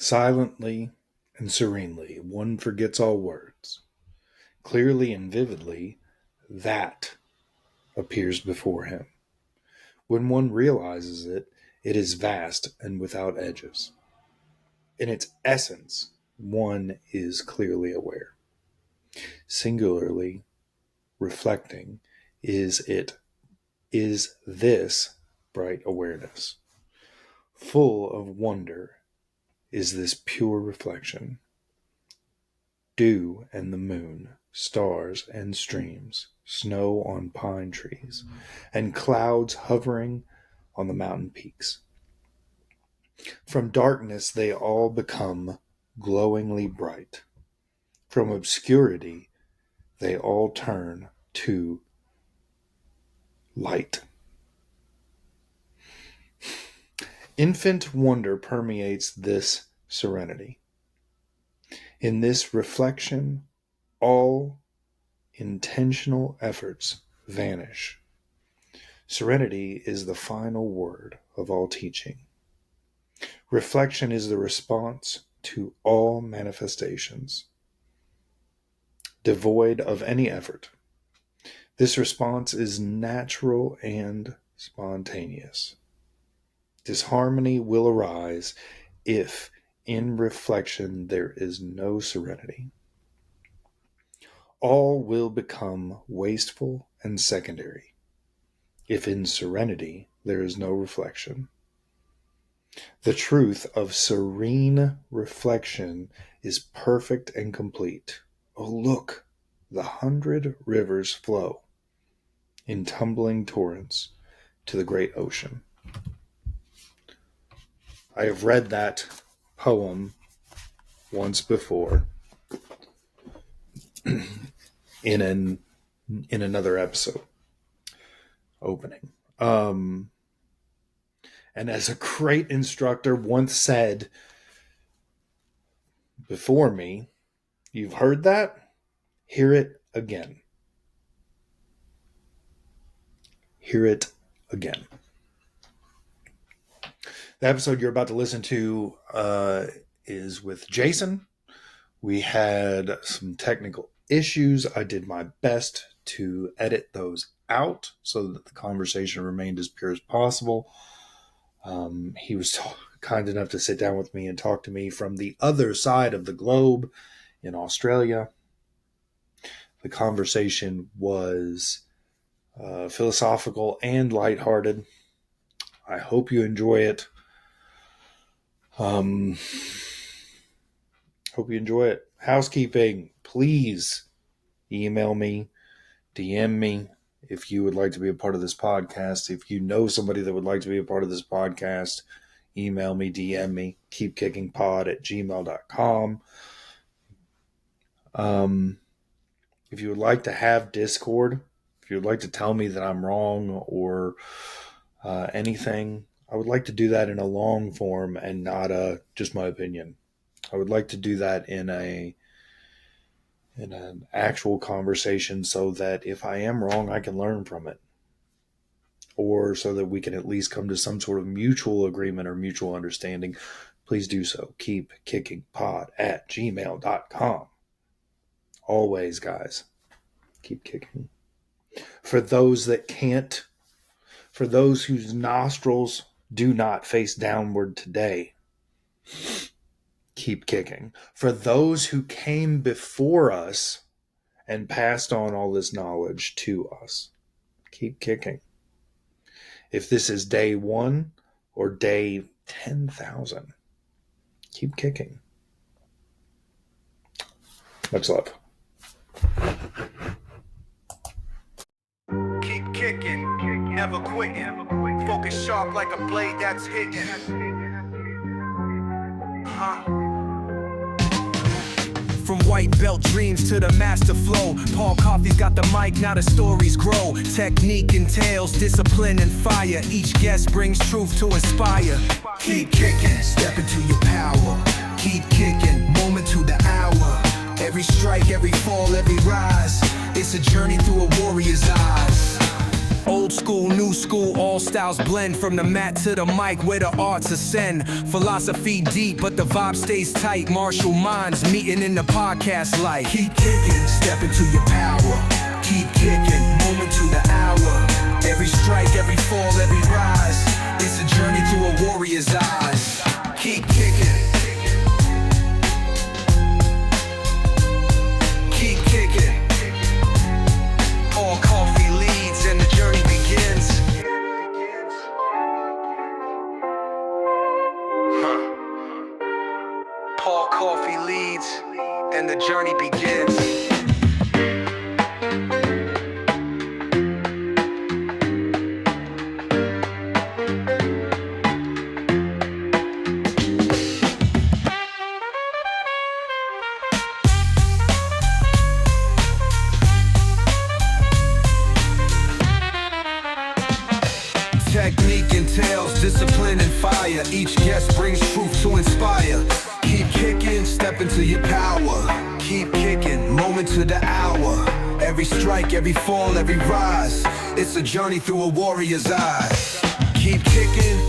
Silently and serenely, one forgets all words. Clearly and vividly, that appears before him. When one realizes it, it is vast and without edges. In its essence, one is clearly aware. Singularly reflecting, is this bright awareness. Full of wonder is this pure reflection. Dew and the moon, stars and streams, snow on pine trees, and clouds hovering on the mountain peaks. From darkness they all become glowingly bright. From obscurity they all turn to light. Infant wonder permeates this serenity. In this reflection, all intentional efforts vanish. Serenity is the final word of all teaching. Reflection is the response to all manifestations, devoid of any effort. This response is natural and spontaneous. Disharmony will arise if in reflection there is no serenity. All will become wasteful and secondary if in serenity there is no reflection. The truth of serene reflection is perfect and complete. Oh, look, the 100 rivers flow in tumbling torrents to the great ocean. I have read that poem once before in another episode opening. And as a great instructor once said before me, you've heard that? Hear it again. Hear it again. The episode you're about to listen to is with Jason. We had some technical issues. I did my best to edit those out so that the conversation remained as pure as possible. He was kind enough to sit down with me and talk to me from the other side of the globe in Australia. The conversation was philosophical and lighthearted. I hope you enjoy it. Hope you enjoy it. Housekeeping, please email me, DM me if you would like to be a part of this podcast. If you know somebody that would like to be a part of this podcast, email me, DM me, keepkickingpod@gmail.com. If you would like to have Discord, if you would like to tell me that I'm wrong or anything, I would like to do that in a long form and not just my opinion. I would like to do that in an actual conversation so that if I am wrong, I can learn from it. Or so that we can at least come to some sort of mutual agreement or mutual understanding. Please do so. keepkickingpod@gmail.com. Always, guys. Keep kicking. For those that can't, for those whose nostrils do not face downward today, keep kicking. For those who came before us and passed on all this knowledge to us, keep kicking. If this is day 1 or day 10,000, keep kicking. Much love. Keep kicking, never quitting. Focus sharp like a blade that's hitting. From white belt dreams to the master flow, Paul Coffey's got the mic, now the stories grow. Technique entails discipline and fire. Each guest brings truth to inspire. Keep kicking, step into your power. Keep kicking, moment to the hour. Every strike, every fall, every rise. It's a journey through a warrior's eyes. Old school school, new school, all styles blend. From the mat to the mic where the arts ascend. Philosophy deep, but the vibe stays tight. Martial minds meeting in the podcast light. Keep kicking, step into your power. Keep kicking, moment to the hour. Every strike, every fall, every rise. It's a journey through a warrior's eyes. Keep kicking. Keep kicking. All Coffey leads and the journey begins. Paul Coffey leads and the journey begins. Technique entails discipline and fire. Each guest brings truth to inspire. Keep kicking, step into your power. Keep kicking, moment to the hour. Every strike, every fall, every rise. It's a journey through a warrior's eyes. Keep kicking.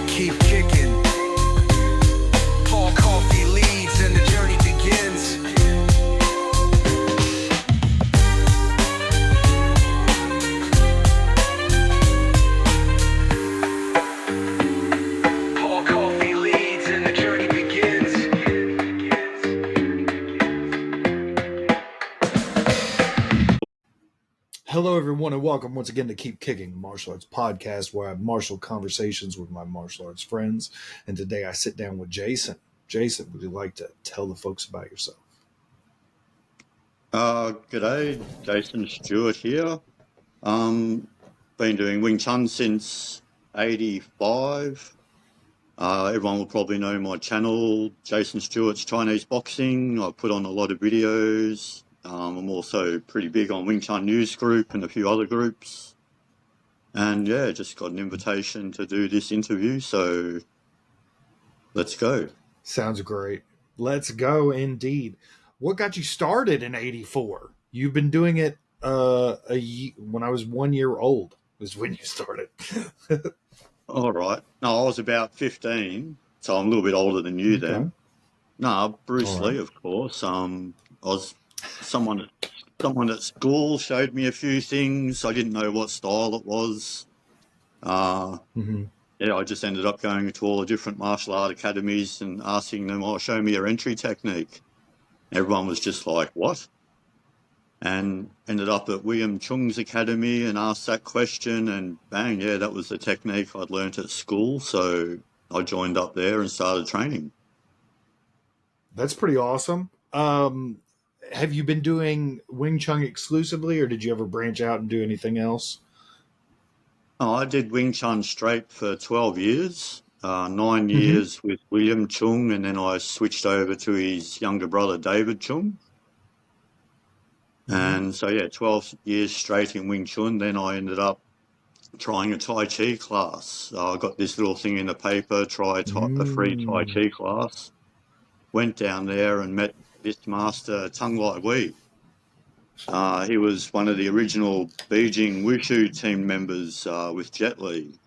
Keep kicking. Paul Coffey leads and the journey begins. Hello, everyone, and welcome once again to Keep Kicking, Martial Arts Podcast, where I have martial conversations with my martial arts friends. And today I sit down with Jason. Jason, would you like to tell the folks about yourself? G'day, Jason Stewart here. Been doing Wing Chun since '85. Everyone will probably know my channel, Jason Stewart's Chinese Boxing. I put on a lot of videos. I'm also pretty big on Wing Chun News Group and a few other groups. And yeah, just got an invitation to do this interview, so let's go. Sounds great. Let's go indeed. What got you started in '84? You've been doing it when I was 1 year old was when you started. All right. No, I was about 15, so I'm a little bit older than you then. No, Bruce Lee, of course. I was someone at school showed me a few things. I didn't know what style it was. Yeah, I just ended up going to all the different martial art academies and asking them, "Oh, show me your entry technique." Everyone was just like, "What?" And ended up at William Chung's academy and asked that question, and bang, yeah, that was the technique I'd learnt at school. So I joined up there and started training. That's pretty awesome. Have you been doing Wing Chun exclusively, or did you ever branch out and do anything else? Oh, I did Wing Chun straight for 12 years, 9 years with William Chung, and then I switched over to his younger brother, David Chung. And so, yeah, 12 years straight in Wing Chun. Then I ended up trying a Tai Chi class. I got this little thing in the paper, a free Tai Chi class. Went down there and met this master, Tung Lai Wei. He was one of the original Beijing Wushu team members with Jet Li.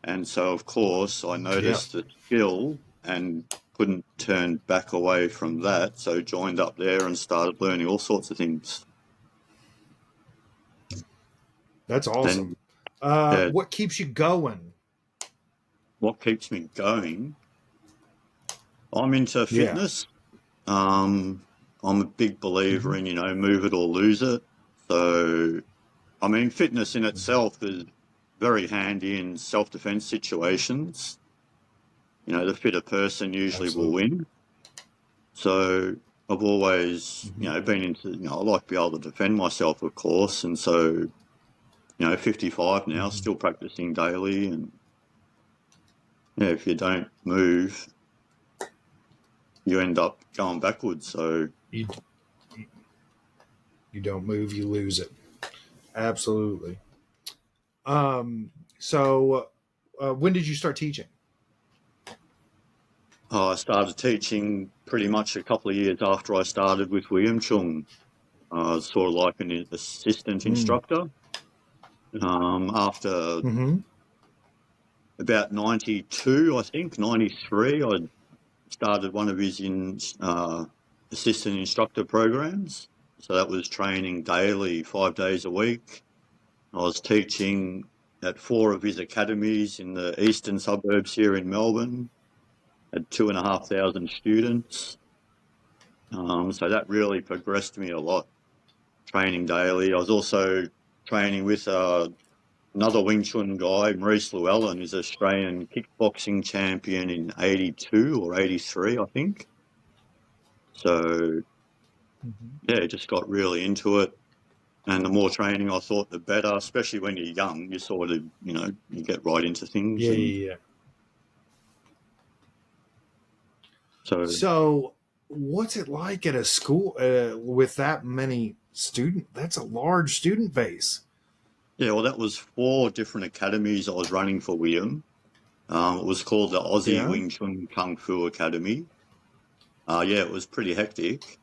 And so, of course, I noticed the skill and couldn't turn back away from that. So joined up there and started learning all sorts of things. That's awesome. What keeps you going? What keeps me going? I'm into fitness. I'm a big believer in, move it or lose it. So, I mean, fitness in itself is very handy in self-defense situations. The fitter person usually will win. So I've always, been into, I like to be able to defend myself, of course. And so, 55 now, still practicing daily. And if you don't move, you end up going backwards. So you don't move, you lose it. Absolutely. So when did you start teaching? I started teaching pretty much a couple of years after I started with William Chung. I was sort of like an assistant instructor. After Mm-hmm. about 92, I think, 93, I started one of his assistant instructor programs. So that was training daily, 5 days a week. I was teaching at 4 of his academies in the eastern suburbs here in Melbourne. Had 2,500 students. So that really progressed me a lot, training daily. I was also training with another Wing Chun guy, Maurice Llewellyn, is an Australian kickboxing champion in 82 or 83, I think. So, yeah, just got really into it. And the more training I thought, the better, especially when you're young. You sort of, you get right into things. Yeah. So, what's it like at a school with that many students? That's a large student base. yeah, well, that was 4 different academies I was running for William. It was called the Aussie Wing Chun Kung Fu Academy. Yeah, it was pretty hectic.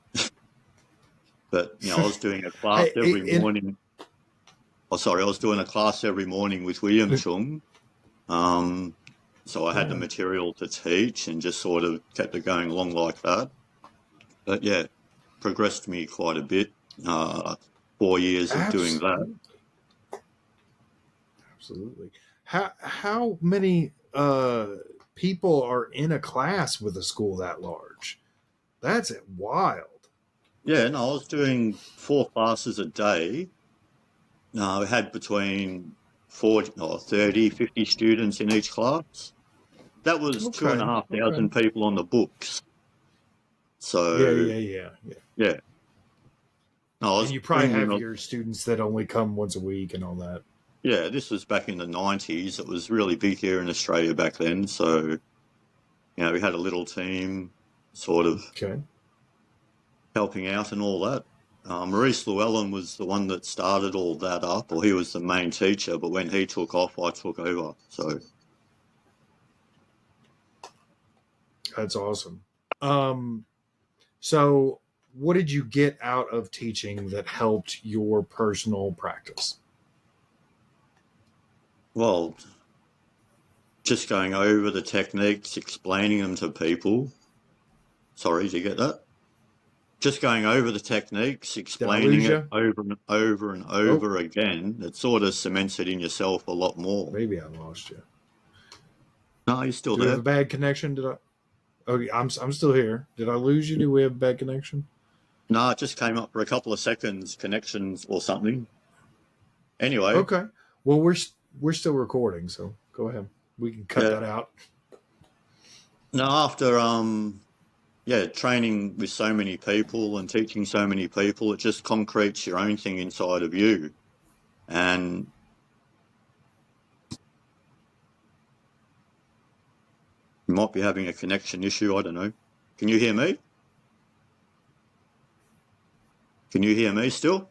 But, I was doing a class every morning. I was doing a class every morning with William Chung. So I had the material to teach and just sort of kept it going along like that. But, yeah, progressed me quite a bit. 4 years of doing that. Absolutely. How many people are in a class with a school that large? That's wild. Yeah, no, I was doing 4 classes a day. We had between 40 or 30, 50 students in each class. That was 2,500 people on the books. So yeah. No, and you probably have your students that only come once a week and all that. Yeah, this was back in the 90s. It was really big here in Australia back then. So, we had a little team sort of helping out and all that. Maurice Llewellyn was the one that started all that up, or he was the main teacher, but when he took off, I took over. So that's awesome. So what did you get out of teaching that helped your personal practice? Well, just going over the techniques, explaining them to people. Sorry, did you get that? Just going over the techniques, explaining it over and over and over again, it sort of cements it in yourself a lot more. Maybe I lost you. No, you're still there. Do we have a bad connection? Did I? Okay, I'm still here. Did I lose you? Do we have a bad connection? No, it just came up for a couple of seconds, connections or something. Anyway. Okay. Well, we're still recording, so go ahead. We can cut that out. No, after training with so many people and teaching so many people, it just concretes your own thing inside of you. And you might be having a connection issue, I don't know. Can you hear me? Can you hear me still?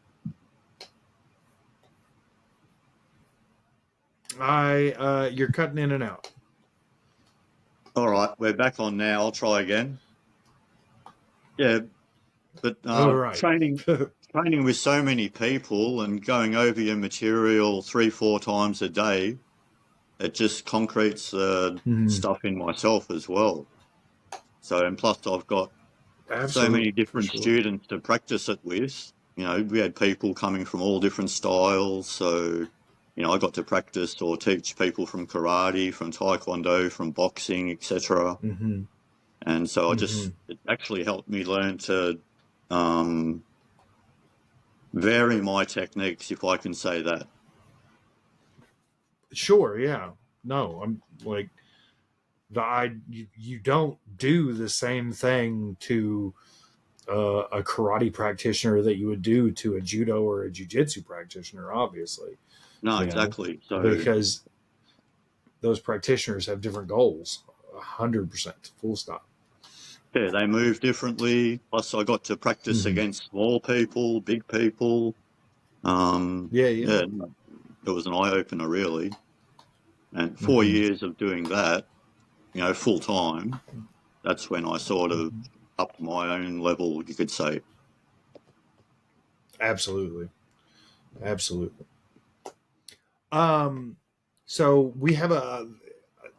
You're cutting in and out. All right, we're back on now. I'll try again. Yeah, but training with so many people and going over your material 3-4 times a day, it just concretes stuff in myself as well. So, and plus I've got so many different students to practice it with. We had people coming from all different styles. So, I got to practice or teach people from karate, from taekwondo, from boxing, etc. Mm-hmm. And so it actually helped me learn to vary my techniques, if I can say that. Sure, yeah. No, I'm like, you don't do the same thing to a karate practitioner that you would do to a judo or a jiu-jitsu practitioner, obviously. No, exactly. So because those practitioners have different goals, 100%, full stop. Yeah, they move differently. Plus, I got to practice against small people, big people. It was an eye-opener, really. And 4 years of doing that, full time, that's when I sort of upped my own level, you could say. Absolutely. So we have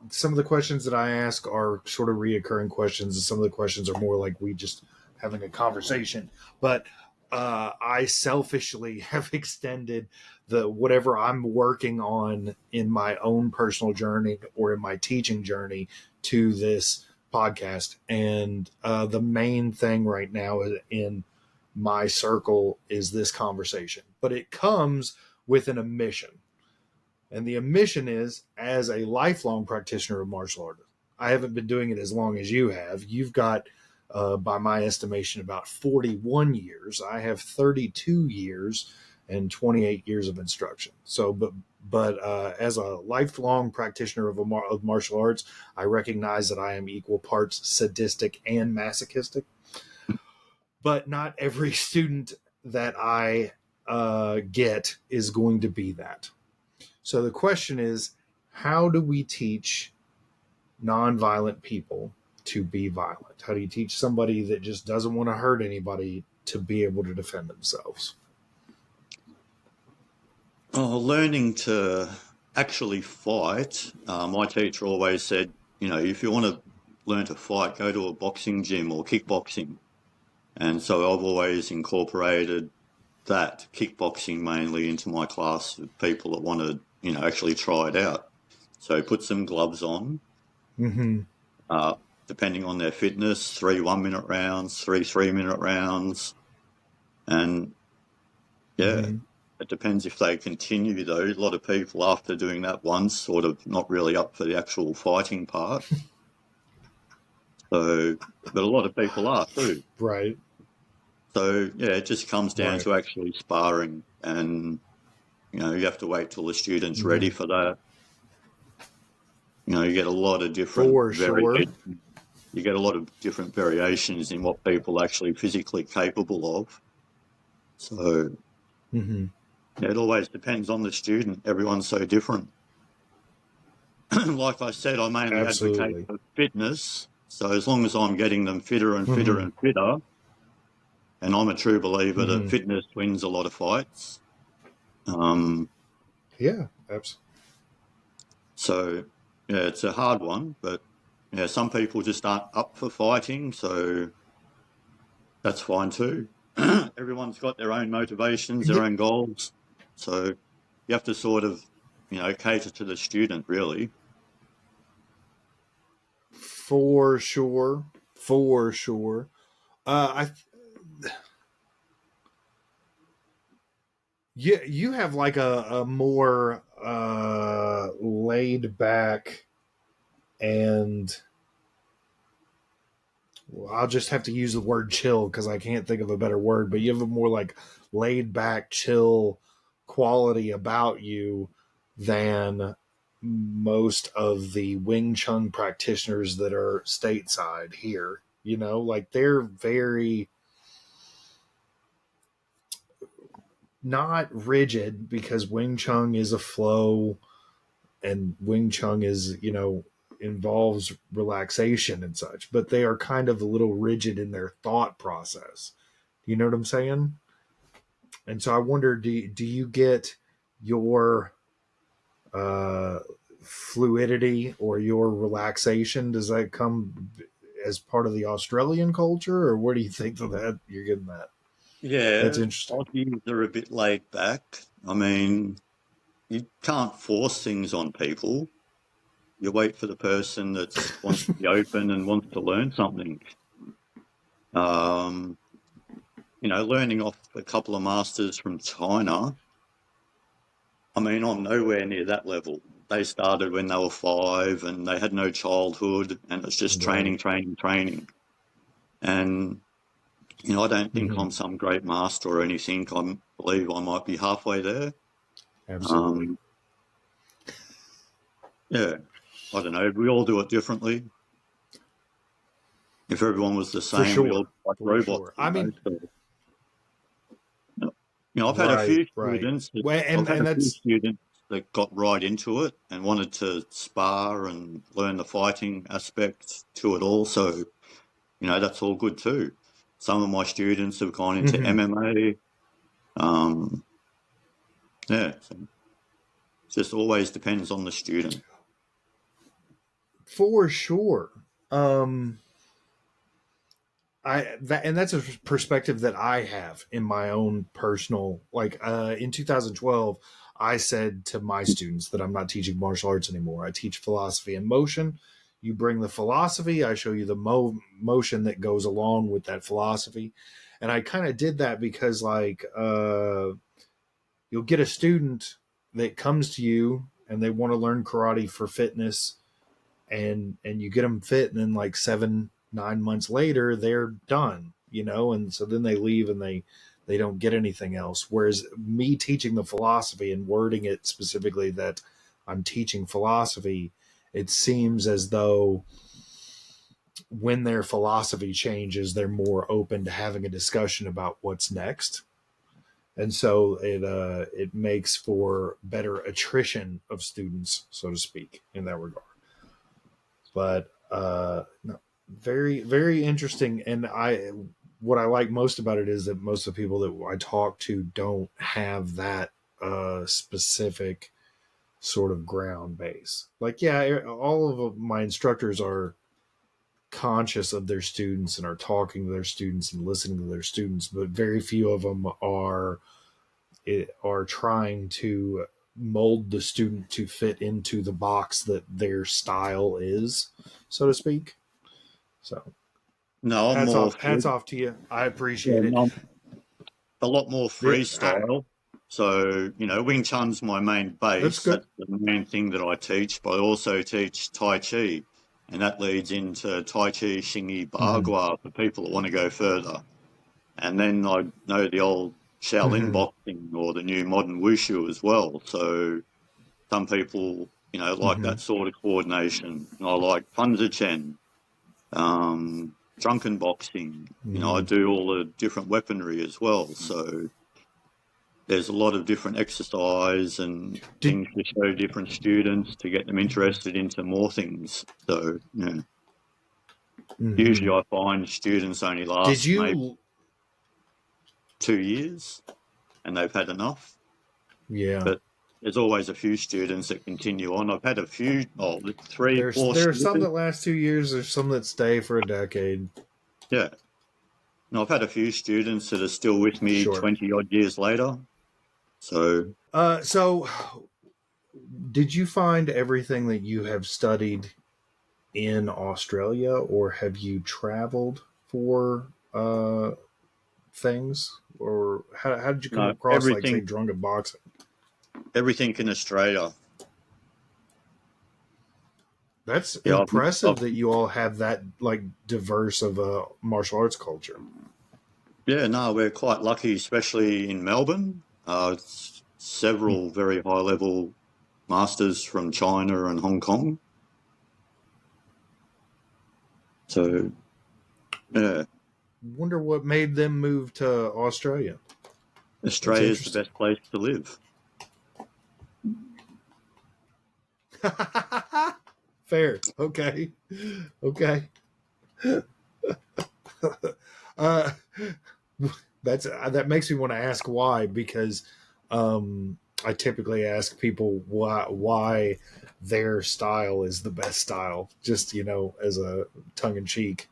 some of the questions that I ask are sort of reoccurring questions, and some of the questions are more like we just having a conversation. But I selfishly have extended the whatever I'm working on in my own personal journey or in my teaching journey to this podcast. And the main thing right now in my circle is this conversation, but it comes with an omission. And the omission is, as a lifelong practitioner of martial art, I haven't been doing it as long as you have. You've got, by my estimation, about 41 years. I have 32 years and 28 years of instruction. So, but as a lifelong practitioner of martial arts, I recognize that I am equal parts sadistic and masochistic. But not every student that I get is going to be that. So the question is, how do we teach nonviolent people to be violent? How do you teach somebody that just doesn't want to hurt anybody to be able to defend themselves? Oh, learning to actually fight. My teacher always said, if you want to learn to fight, go to a boxing gym or kickboxing. And so I've always incorporated that kickboxing mainly into my class of people that want to, actually try it out. So put some gloves on, depending on their fitness, 3 1-minute rounds, 3 3-minute rounds. And it depends if they continue though. A lot of people after doing that once sort of not really up for the actual fighting part. So, but a lot of people are too. Right. So, it just comes down to actually sparring, and, you have to wait till the student's ready for that. You get a lot of different you get a lot of different variations in what people are actually physically capable of. So, it always depends on the student. Everyone's so different. Like I said, I mainly advocate for fitness. So as long as I'm getting them fitter and fitter and fitter, and I'm a true believer that fitness wins a lot of fights. Yeah, absolutely. So, it's a hard one, but some people just aren't up for fighting, so that's fine too. Everyone's got their own motivations, their own goals. So you have to sort of, cater to the student, really. For sure. You have like a more laid back, and I'll just have to use the word chill because I can't think of a better word, but you have a more like laid back, chill quality about you than most of the Wing Chun practitioners that are stateside here. Like they're very not rigid, because Wing Chun is a flow, and Wing Chun is, involves relaxation and such, but they are kind of a little rigid in their thought process. You know what I'm saying? And so I wonder, do you get your fluidity or your relaxation? Does that come as part of the Australian culture, or where do you think that you're getting that? Yeah, That's interesting. Aussies are a bit laid back. I mean, you can't force things on people. You wait for the person that wants to be open and wants to learn something. Learning off a couple of masters from China, I mean, I'm nowhere near that level. They started when they were 5 and they had no childhood, and it's just training. And, I don't think I'm some great master or anything. I believe I might be halfway there. Absolutely. I don't know. We all do it differently. If everyone was the same, sure. we all like robots. Sure. I mean, I've had a few students. Students that got right into it and wanted to spar and learn the fighting aspect to it all. So, that's all good too. Some of my students have gone into MMA. Just always depends on the student. For sure. And that's a perspective that I have in my own personal, like, in 2012, I said to my students that I'm not teaching martial arts anymore. I teach philosophy and motion. You bring the philosophy, I show you the motion that goes along with that philosophy. And I kind of did that because, like, you'll get a student that comes to you and they want to learn karate for fitness, and you get them fit, and then like 7-9 months later they're done, and so then they leave and they don't get anything else. Whereas me teaching the philosophy and wording it specifically that I'm teaching philosophy, it seems as though when their philosophy changes, they're more open to having a discussion about what's next. And so it makes for better attrition of students, so to speak, in that regard. But no, very, very interesting. And what I like most about it is that most of the people that I talk to don't have that specific sort of ground base. Like, yeah, all of my instructors are conscious of their students and are talking to their students and listening to their students, but very few of them are trying to mold the student to fit into the box that their style is, so to speak. So No, hats off to you. I appreciate it. I'm a lot more freestyle. So, Wing Chun's my main base. That's the main thing that I teach, but I also teach Tai Chi, and that leads into Tai Chi, Xingyi, Bagua for people that want to go further. And then I know the old Shaolin boxing or the new modern wushu as well. So some people, like that sort of coordination. And I like Funza Chen, drunken boxing. I do all the different weaponry as well. So there's a lot of different exercise and things to show different students to get them interested into more things. So, yeah. Usually I find students only last maybe 2 years and they've had enough. Yeah. But there's always a few students that continue on. I've had a few, 3, 4. There are some that last 2 years. There's some that stay for a decade. Yeah. And I've had a few students that are still with me 20 odd years later. So, did you find everything that you have studied in Australia, or have you traveled for things, or how did you come across, like, say, drunken boxing? Everything in Australia. That's impressive that you all have that, like, diverse of a martial arts culture. Yeah, no, we're quite lucky, especially in Melbourne. Several very high-level masters from China and Hong Kong. So, yeah. Wonder what made them move to Australia. Australia's the best place to live. Fair. Okay. That makes me want to ask why, because I typically ask people why their style is the best style, just, as a tongue-in-cheek.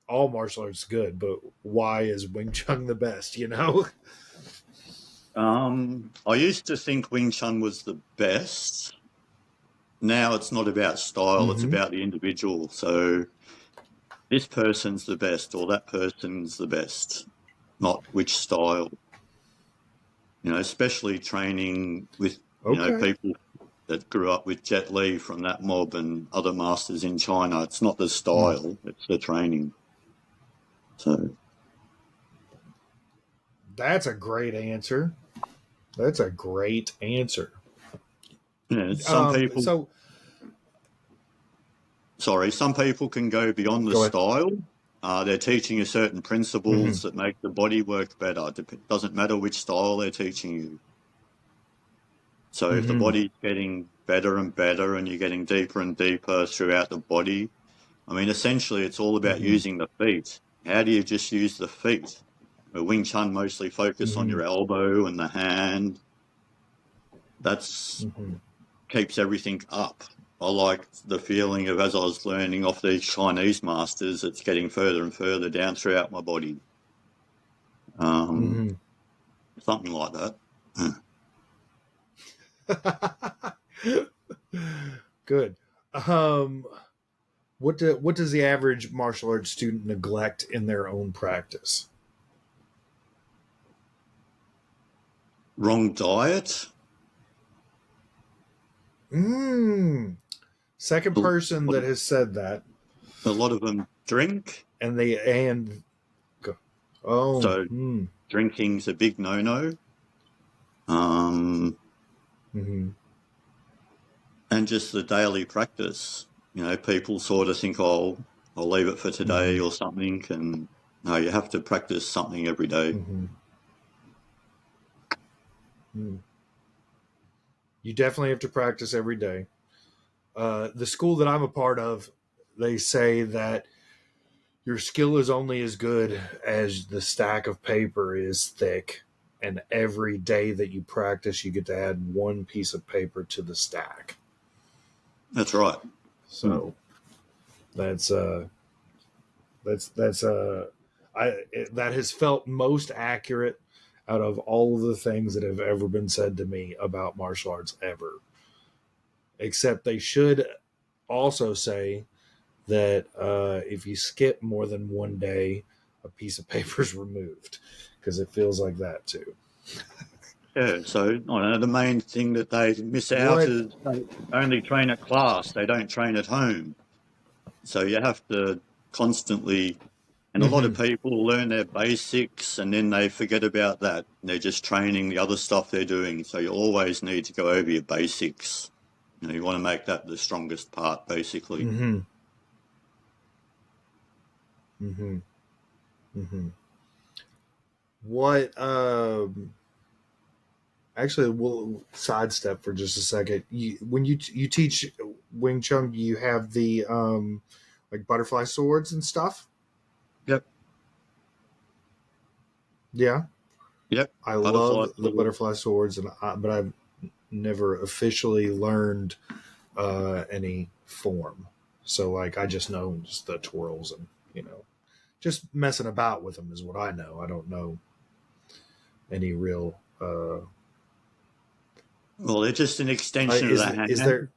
All martial arts is good, but why is Wing Chun the best? I used to think Wing Chun was the best. Now it's not about style, it's about the individual. So this person's the best or that person's the best, not which style. Especially training with people that grew up with Jet Li from that mob and other masters in China. It's not the style, it's the training. So that's a great answer. Yeah, some people. Some people can go beyond the style. They're teaching a certain principles that make the body work better. It doesn't matter which style they're teaching you. So if the body's getting better and better and you're getting deeper and deeper throughout the body, essentially it's all about using the feet. How do you just use the feet? Wing Chun mostly focus on your elbow and the hand. That's Mm-hmm. keeps everything up. I like the feeling of, as I was learning off these Chinese masters, it's getting further and further down throughout my body. Mm-hmm. Something like that. Good. What does the average martial arts student neglect in their own practice? Wrong diet. Second person that has said that, A lot of them drink. and So drinking's a big no-no. Mm-hmm. And just the daily practice. You know, people sort of think, oh, I'll leave it for today or something. And no, you have to practice something every day. Mm-hmm. You definitely have to practice every day. The school that I'm a part of, they say that your skill is only as good as the stack of paper is thick. And every day that you practice, you get to add one piece of paper to the stack. That's right. So that has felt most accurate out of all of the things that have ever been said to me about martial arts ever. Except they should also say that if you skip more than one day, a piece of paper is removed, because it feels like that too. Yeah, so I know the main thing that they miss out is they only train at class, they don't train at home. So you have to constantly, and a lot of people learn their basics and then they forget about that. They're just training the other stuff they're doing. So you always need to go over your basics. You know, you want to make that the strongest part, basically. Mm-hmm. Mm-hmm. Mm-hmm. What actually, we'll sidestep for just a second. When you teach Wing Chun, you have the like butterfly swords and stuff. Yep. Yeah. Yep. I love the butterfly swords, but I've never officially learned any form. So like I just know just the twirls and just messing about with them is what I know. I don't know any real. Well, they're just an extension of the hand. Is there?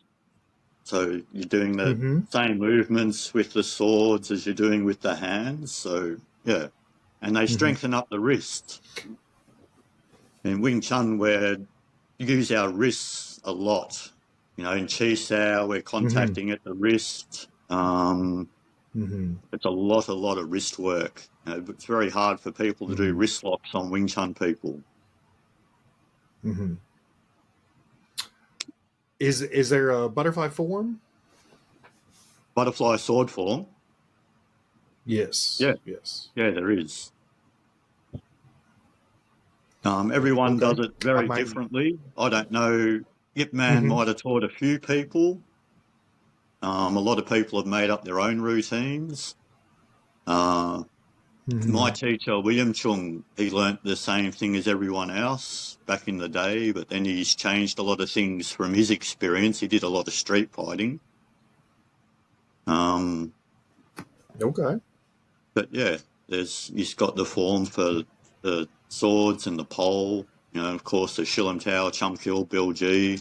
So you're doing the same movements with the swords as you're doing with the hands. So yeah, and they strengthen up the wrist. In Wing Chun, where you use our wrists a lot. You know, in Chi Sao, we're contacting at the wrist. It's a lot of wrist work. You know, it's very hard for people to do wrist locks on Wing Chun people. Is there a butterfly form? Butterfly sword form? Yes. Yeah. Yes. Yeah, there is. Everyone does it very differently. I don't know. Yip Man might have taught a few people. A lot of people have made up their own routines. My teacher, William Chung, he learnt the same thing as everyone else back in the day, but then he's changed a lot of things from his experience. He did a lot of street fighting. Okay. But yeah, he's got the form for the swords and the pole. You know, of course, the Shillam Tower, Chum Kill, Bill G,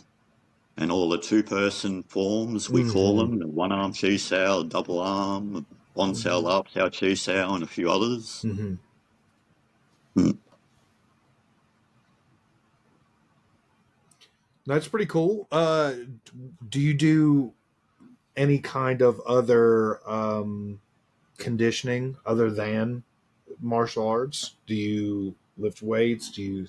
and all the two-person forms, we call them, the one-arm Chi Sao, double arm, one Sao Lap, Sao Chi Sao, and a few others. That's pretty cool. Do you do any kind of other conditioning other than martial arts? Do you lift weights? Do you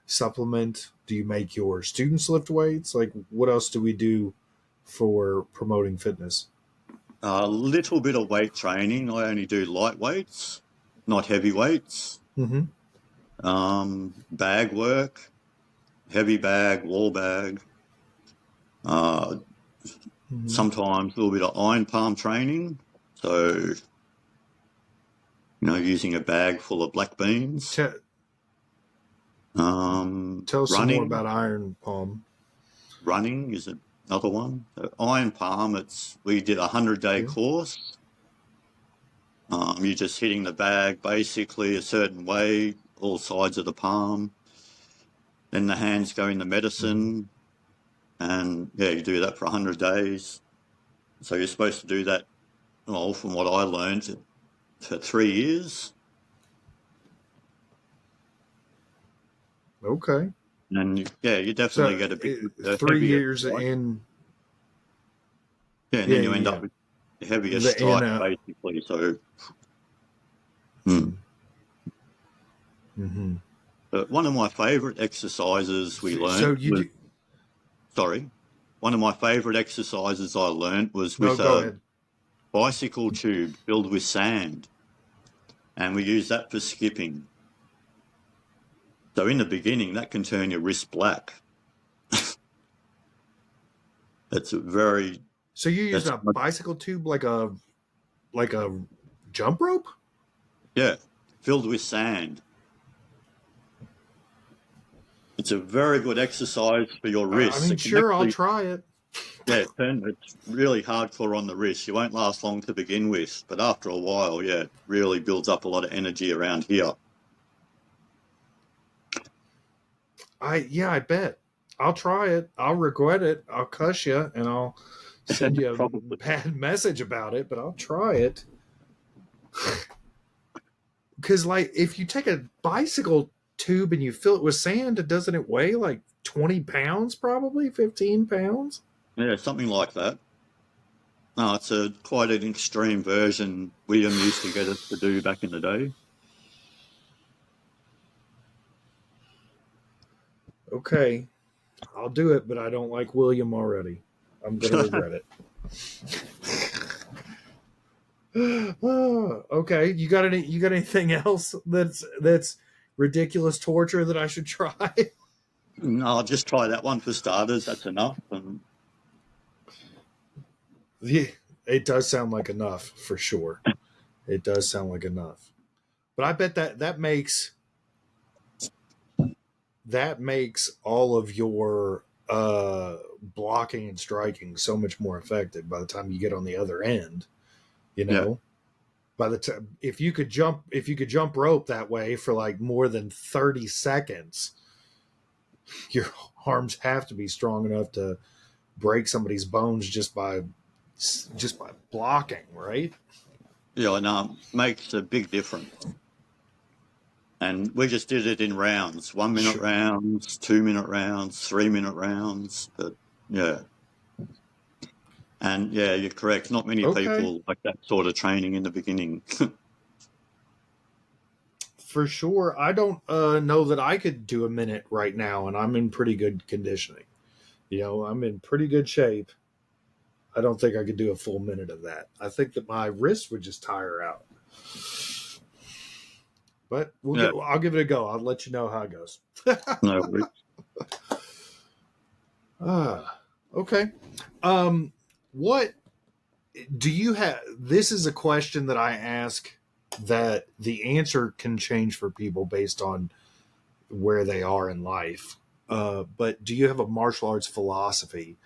supplement? Do you make your students lift weights? Like, what else do we do for promoting fitness? A little bit of weight training. I only do light weights, not heavy weights. Bag work, heavy bag, wall bag. Sometimes a little bit of iron palm training. So, you know, using a bag full of black beans. Tell us some more about iron palm. running is another one. Iron palm, we did a 100-day course. You're just hitting the bag basically a certain way, all sides of the palm. Then the hands go in the medicine, and you do that for 100 days. So you're supposed to do that, well, from what I learned, for 3 years. Okay. And you definitely get a 3 years in. Yeah, and then you end up with a heavier strike, basically. So, But one of my favourite exercises we learned one of my favourite exercises I learned was with a bicycle tube filled with sand, and we use that for skipping. So in the beginning, that can turn your wrist black. It's a very... So you use a bicycle tube like a jump rope? Yeah, filled with sand. It's a very good exercise for your wrists. I mean, sure, I'll try it. Yeah, it's really hardcore on the wrist. You won't last long to begin with, but after a while, it really builds up a lot of energy around here. I bet. I'll try it. I'll regret it. I'll cuss you, and I'll send you a bad message about it, but I'll try it. Because, like, if you take a bicycle tube and you fill it with sand, doesn't it weigh like 20 pounds, probably 15 pounds? Yeah, something like that. No, it's quite an extreme version William used to get us to do back in the day. Okay, I'll do it, but I don't like William already. I'm gonna regret it. Okay, you got anything else that's ridiculous torture that I should try? No, I'll just try that one for starters. That's enough. Yeah, it does sound like enough for sure. It does sound like enough, but I bet that makes all of your blocking and striking so much more effective by the time you get on the other end. You know, by the time if you could jump rope that way for like more than 30 seconds, your arms have to be strong enough to break somebody's bones just by blocking, right? Yeah, and makes a big difference. And we just did it in rounds, 1 minute rounds, 2 minute rounds, 3 minute rounds. But and you're correct. Not many people like that sort of training in the beginning. For sure. I don't know that I could do a minute right now, and I'm in pretty good conditioning. You know, I'm in pretty good shape. I don't think I could do a full minute of that. I think that my wrist would just tire out. But I'll give it a go. I'll let you know how it goes. No worries. Okay. What do you have? This is a question that I ask that the answer can change for people based on where they are in life. But do you have a martial arts philosophy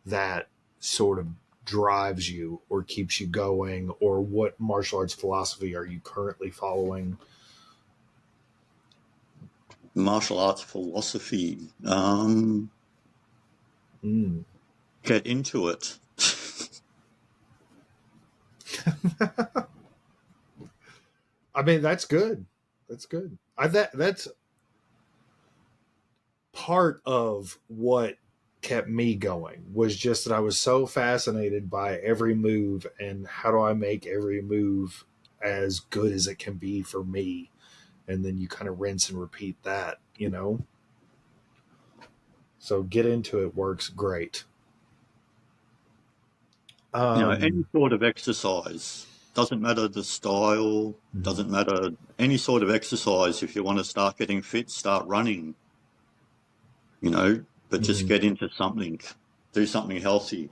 that sort of drives you or keeps you going, or what martial arts philosophy are you currently following? Martial arts philosophy. Get into it. I mean, that's good. That's good. That's part of what kept me going, was just that I was so fascinated by every move and how do I make every move as good as it can be for me. And then you kind of rinse and repeat that, you know? So get into it works great. Any sort of exercise, doesn't matter the style, doesn't matter any sort of exercise. If you want to start getting fit, start running, but just get into something, do something healthy.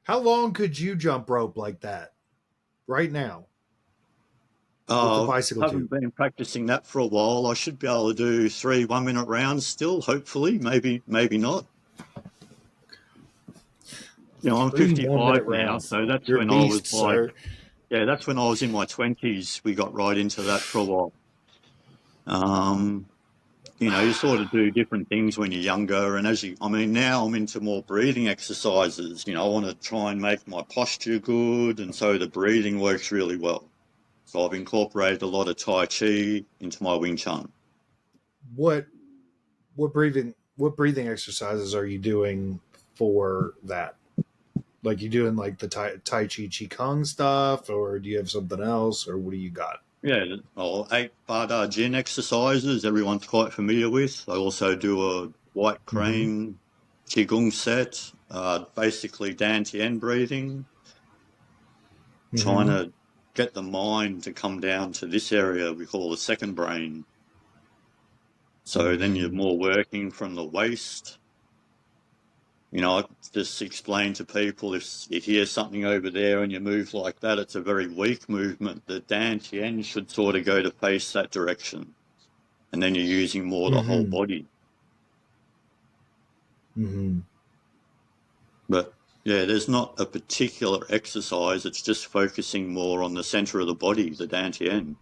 How long could you jump rope like that right now? with the bicycle Haven't tube? been practicing that for a while. I should be able to do 3 1-minute rounds still, hopefully. Maybe not. You know, I'm 3 55 1-minute now, rounds. so that's You're a when I was beast, like, sir. yeah, that's when I was in my 20s. We got right into that for a while. You know, you sort of do different things when you're younger. And now I'm into more breathing exercises. You know, I want to try and make my posture good. And so the breathing works really well. So I've incorporated a lot of Tai Chi into my Wing Chun. What breathing exercises are you doing for that? Like, you doing like the Tai Chi Qigong stuff, or do you have something else, or what do you got? Yeah, 8 Bada Jin exercises everyone's quite familiar with. I also do a white Mm-hmm. crane Qigong set, basically Dantian breathing, trying Mm-hmm. to get the mind to come down to this area we call the second brain. So then you're Mm-hmm. more working from the waist. You know, I just explain to people if you hear something over there and you move like that, it's a very weak movement. The Dantian should sort of go to face that direction. And then you're using more the whole Mm-hmm. body. Mm-hmm. But yeah, there's not a particular exercise. It's just focusing more on the center of the body, the Dantian.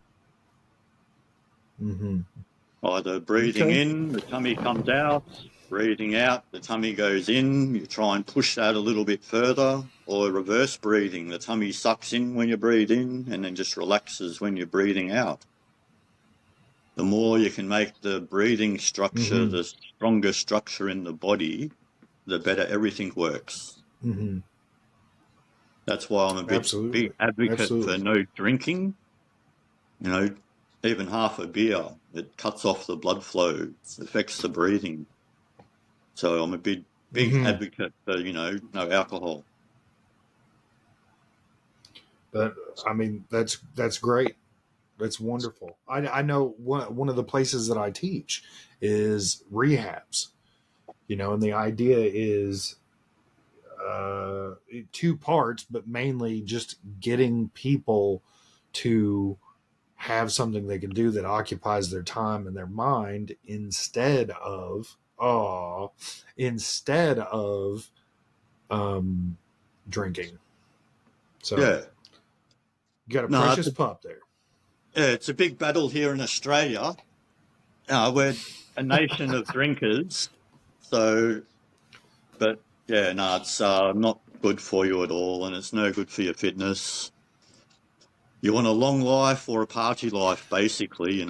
Mm-hmm. Either breathing Okay. in, the tummy comes out, breathing out, the tummy goes in, you try and push that a little bit further, or reverse breathing, the tummy sucks in when you breathe in and then just relaxes when you're breathing out. The more you can make the breathing structure Mm-hmm. the stronger structure in the body, the better everything works. Mm-hmm. That's why I'm a big Absolutely. advocate for Absolutely. no drinking. You know, even half a beer, it cuts off the blood flow, it affects the breathing. So I'm a big Mm-hmm. advocate for, no alcohol. But I mean, that's great. That's wonderful. I know one of the places that I teach is rehabs. And the idea is uh, two parts, but mainly just getting people to have something they can do that occupies their time and their mind instead of drinking. So Yeah. you got a No, precious pup there. it's a big battle here in Australia. We're a nation of drinkers. So, but yeah, no, it's not good for you at all, and it's no good for your fitness. You want a long life or a party life, basically.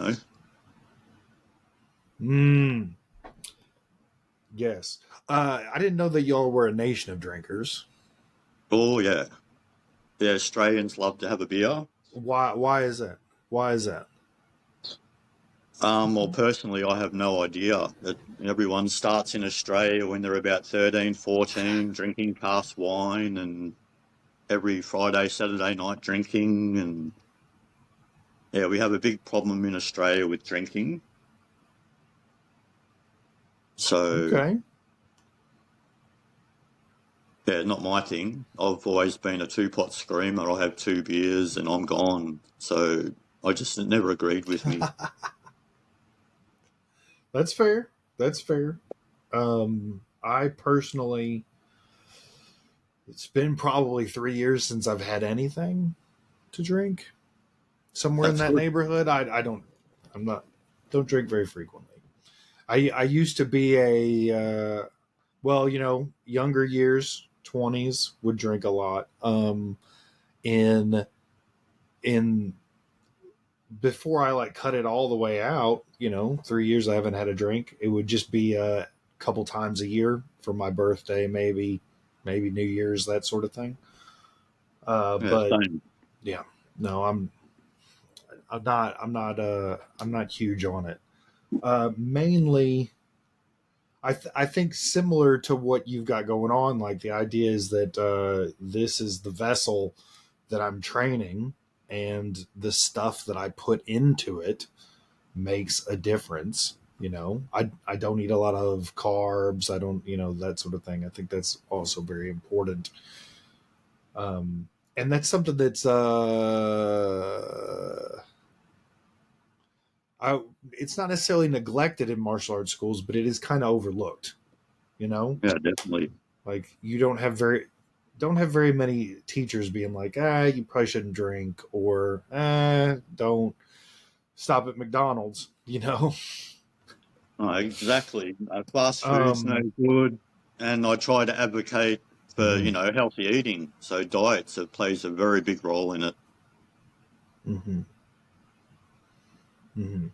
Mm, yes. I didn't know that y'all were a nation of drinkers. Oh, yeah. The Australians love to have a beer. Why is that? Why is that? Well, personally, I have no idea. That everyone starts in Australia when they're about 13, 14, drinking cask wine, and every Friday, Saturday night drinking. And yeah, we have a big problem in Australia with drinking. So Okay. yeah, not my thing. I've always been a two-pot screamer. I have 2 beers and I'm gone. So I just it never agreed with me. That's fair. That's fair. I personally, it's been probably 3 years since I've had anything to drink. Somewhere in That's that good. neighborhood. I'm not, don't drink very frequently. I used to be younger years, 20s, would drink a lot. In, in, before I like cut it all the way out, 3 years I haven't had a drink. It would just be a couple times a year for my birthday, maybe New Year's, that sort of thing. Yeah, But same. yeah, no, I'm not huge on it. Mainly, I think similar to what you've got going on. Like, the idea is that this is the vessel that I'm training, and the stuff that I put into it makes a difference. I don't eat a lot of carbs. I don't, that sort of thing. I think that's also very important. And that's something that's it's not necessarily neglected in martial arts schools, but it is kind of overlooked. You know, Yeah, definitely. like you don't have very many teachers being like, you probably shouldn't drink, or don't stop at McDonald's. You know, Oh, exactly. Fast food's no um, good, and I try to advocate for mhm, healthy eating. So diets plays a very big role in it. mhm, mhm.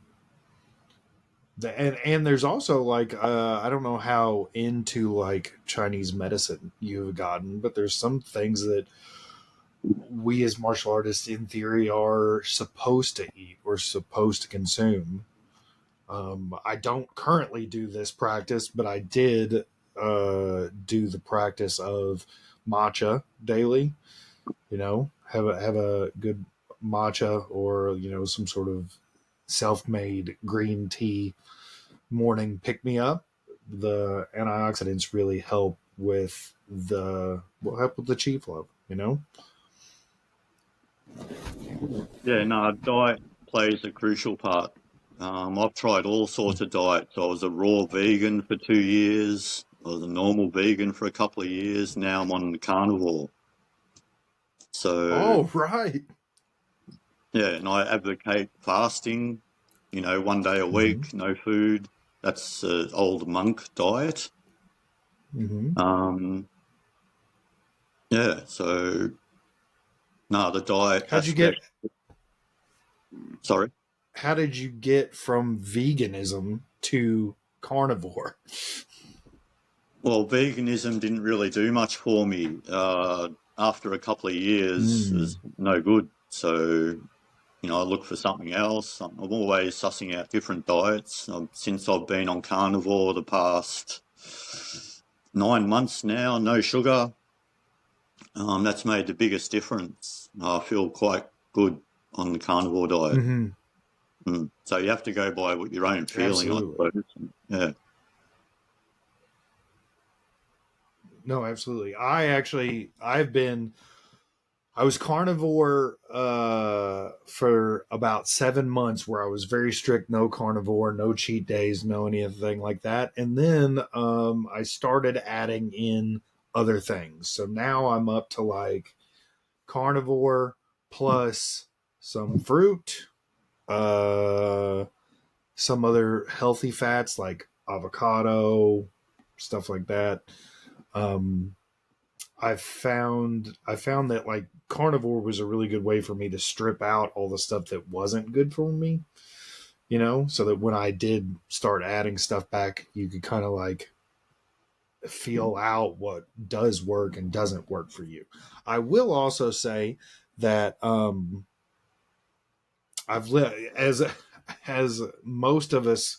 And there's also like I don't know how into like Chinese medicine you've gotten, but there's some things that we as martial artists in theory are supposed to eat or supposed to consume. I don't currently do this practice, but I did do the practice of matcha daily. Have a good matcha, or some sort of self-made green tea morning pick me up. The antioxidants really help with the chi flow. Yeah, no, diet plays a crucial part. I've tried all sorts of diets. I was a raw vegan for 2 years. I was a normal vegan for a couple of years. Now I'm on the carnivore. So, Oh, right. yeah, and I advocate fasting, 1 day a Mm-hmm. week, no food. That's the old monk diet. Mm-hmm. Um, yeah, so, no, the diet How'd you get? aspect, sorry. How did you get from veganism to carnivore? Well, veganism didn't really do much for me. After a couple of years, it Mm. was no good. So, I look for something else. I'm always sussing out different diets. Since I've been on carnivore the past 9 months now, no sugar. That's made the biggest difference. I feel quite good on the carnivore diet. Mm-hmm. So you have to go by what your own feeling, I Absolutely. suppose. Yeah. No, absolutely. I was carnivore for about 7 months, where I was very strict, no carnivore, no cheat days, no anything like that. And then I started adding in other things. So now I'm up to like carnivore plus some fruit, uh, some other healthy fats like avocado, stuff like that. Um, I found that like carnivore was a really good way for me to strip out all the stuff that wasn't good for me, so that when I did start adding stuff back, you could kind of like feel out what does work and doesn't work for you. I will also say that I've lived as most of us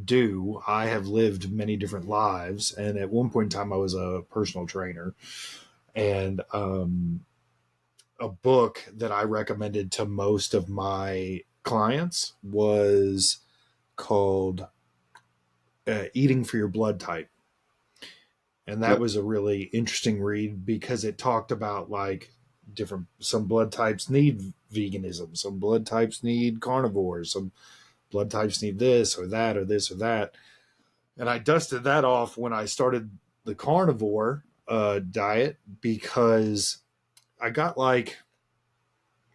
do. I have lived many different lives, and at one point in time, I was a personal trainer, and a book that I recommended to most of my clients was called Eating for Your Blood Type. And that Yep. was a really interesting read because it talked about like some blood types need veganism, some blood types need carnivores, some blood types need this or that or this or that. And I dusted that off when I started the carnivore diet, because I got like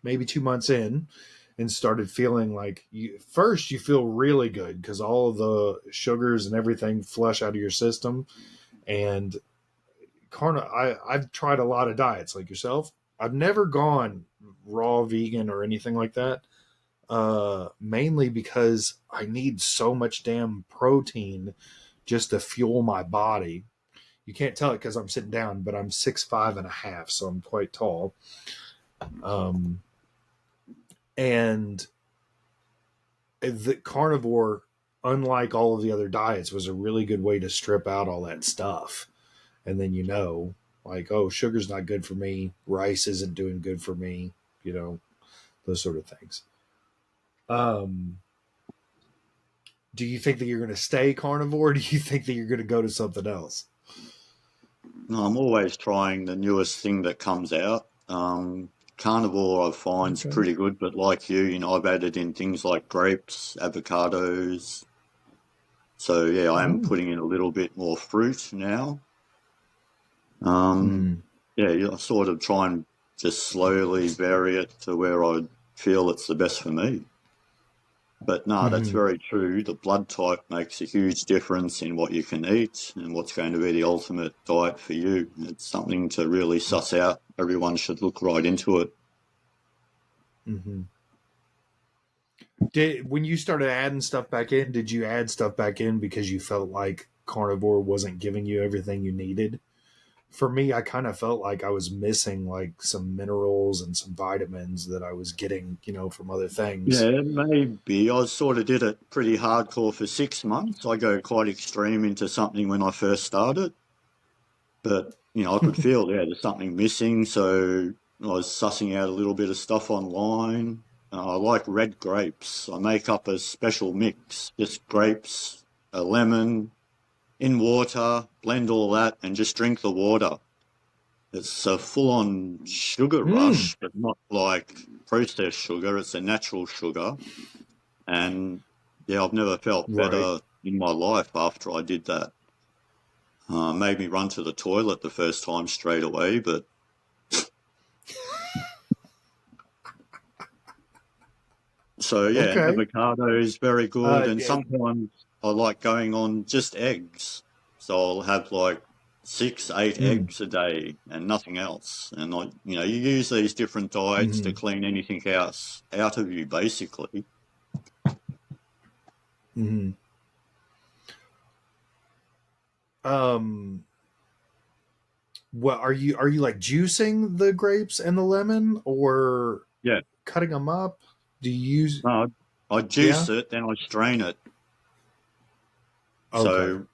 maybe 2 months in and started feeling like first you feel really good because all of the sugars and everything flush out of your system. And I've tried a lot of diets like yourself. I've never gone raw vegan or anything like that. Mainly because I need so much damn protein just to fuel my body. You can't tell it because I'm sitting down, but I'm 6'5.5", so I'm quite tall. Um, and the carnivore, unlike all of the other diets, was a really good way to strip out all that stuff. And then like, oh, sugar's not good for me, rice isn't doing good for me, those sort of things. Um, do you think that you're going to stay carnivore? Or do you think that you're going to go to something else? No, I'm always trying the newest thing that comes out. carnivore I find's Okay. pretty good, but like you, I've added in things like grapes, avocados. So yeah, I am Oh. putting in a little bit more fruit now. Um, Mm-hmm. yeah, I sort of try and just slowly vary it to where I feel it's the best for me. But no, that's Mm-hmm. very true. The blood type makes a huge difference in what you can eat and what's going to be the ultimate diet for you. It's something to really suss out. Everyone should look right into it. Mm-hmm. When you started adding stuff back in, did you add stuff back in because you felt like carnivore wasn't giving you everything you needed? For me, I kind of felt like I was missing like some minerals and some vitamins that I was getting, from other things. Yeah, maybe. I sort of did it pretty hardcore for 6 months. I go quite extreme into something when I first started. But, I could feel, there's something missing. So I was sussing out a little bit of stuff online. I like red grapes. I make up a special mix, just grapes, a lemon, in water, blend all that, and just drink the water. It's a full-on sugar Mm, rush, but not like processed sugar. It's a natural sugar. And yeah, I've never felt right. better in my life after I did that. Made me run to the toilet the first time straight away, but so yeah, Okay. avocado is very good. And Yeah. sometimes I like going on just eggs. So I'll have like 6, 8 Mm, eggs a day and nothing else. And you use these different diets to mm-hmm, clean anything else out of you, basically. mm-hmm. Um, what are you like juicing the grapes and the lemon or Yeah. cutting them up? Do you use? No, I Yeah. juice it, then I strain it. Okay. So